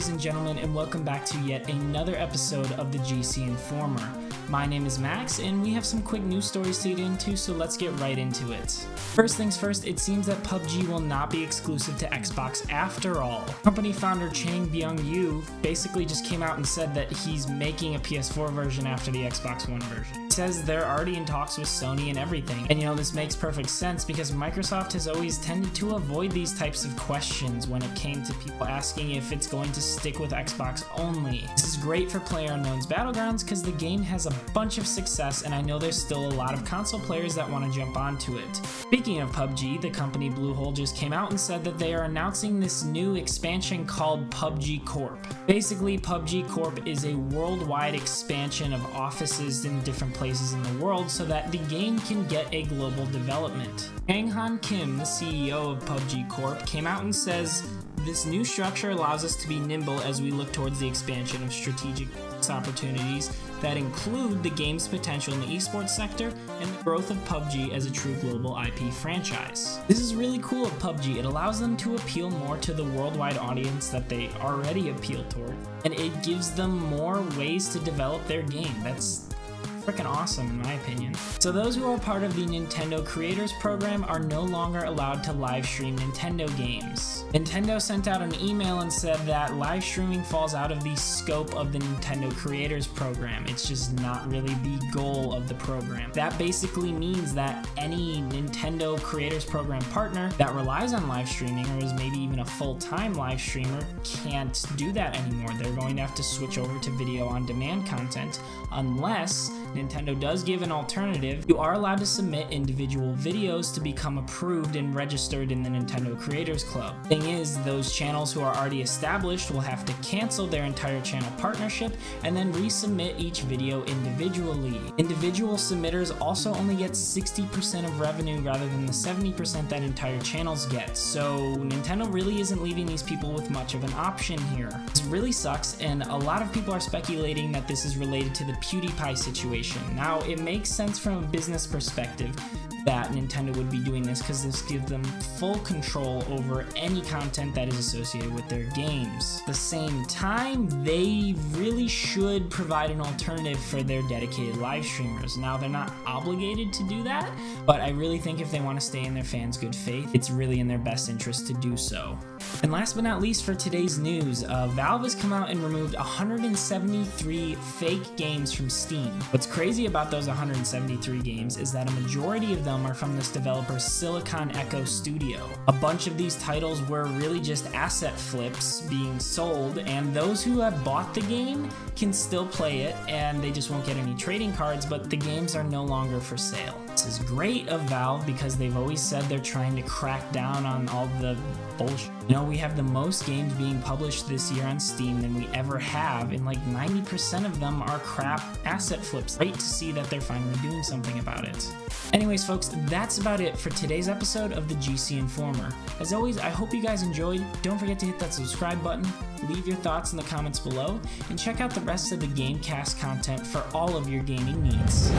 ladies and gentlemen, and welcome back to yet another episode of the GC Informer. My name is Max, and we have some quick news stories to get into, so let's get right into it. First things first, it seems that PUBG will not be exclusive to Xbox after all. Company founder Chang Byung-yu basically just came out and said that he's making a PS4 version after the Xbox One version. He says they're already in talks with Sony and everything, and this makes perfect sense because Microsoft has always tended to avoid these types of questions when it came to people asking if it's going to stick with Xbox only. This is great for PlayerUnknown's Battlegrounds because the game has a bunch of success, and I know there's still a lot of console players that want to jump onto it. Speaking of PUBG, the company Bluehole just came out and said that they are announcing this new expansion called PUBG Corp. Basically, PUBG Corp is a worldwide expansion of offices in different places in the world so that the game can get a global development. Kang Han Kim, the CEO of PUBG Corp, came out and says, "This new structure allows us to be nimble as we look towards the expansion of strategic opportunities that include the game's potential in the esports sector and the growth of PUBG as a true global IP franchise." This is really cool of PUBG. It allows them to appeal more to the worldwide audience that they already appeal toward, and it gives them more ways to develop their game. That's freaking awesome in my opinion. So those who are part of the Nintendo Creators Program are no longer allowed to live stream Nintendo games. Nintendo sent out an email and said that live streaming falls out of the scope of the Nintendo Creators Program. It's just not really the goal of the program. That basically means that any Nintendo Creators Program partner that relies on live streaming or is maybe even a full-time live streamer can't do that anymore. They're going to have to switch over to video on demand content unless Nintendo does give an alternative. You are allowed to submit individual videos to become approved and registered in the Nintendo Creators Club. Thing is, those channels who are already established will have to cancel their entire channel partnership and then resubmit each video individually. Individual submitters also only get 60% of revenue rather than the 70% that entire channels get, so Nintendo really isn't leaving these people with much of an option here. This really sucks, and a lot of people are speculating that this is related to the PewDiePie situation. Now, it makes sense from a business perspective that Nintendo would be doing this because this gives them full control over any content that is associated with their games. At the same time, they really should provide an alternative for their dedicated live streamers. Now, they're not obligated to do that, but I really think if they want to stay in their fans' good faith, it's really in their best interest to do so. And last but not least for today's news, Valve has come out and removed 173 fake games from Steam. What's crazy about those 173 games is that a majority of them are from this developer Silicon Echo Studio. A bunch of these titles were really just asset flips being sold, and those who have bought the game can still play it and they just won't get any trading cards, but the games are no longer for sale. This is great of Valve because they've always said they're trying to crack down on all the bullshit. We have the most games being published this year on Steam than we ever have, and like 90% of them are crap asset flips. Great to see that they're finally doing something about it. Anyways, folks, that's about it for today's episode of the GC Informer. As always, I hope you guys enjoyed. Don't forget to hit that subscribe button, leave your thoughts in the comments below, and check out the rest of the GameCast content for all of your gaming needs.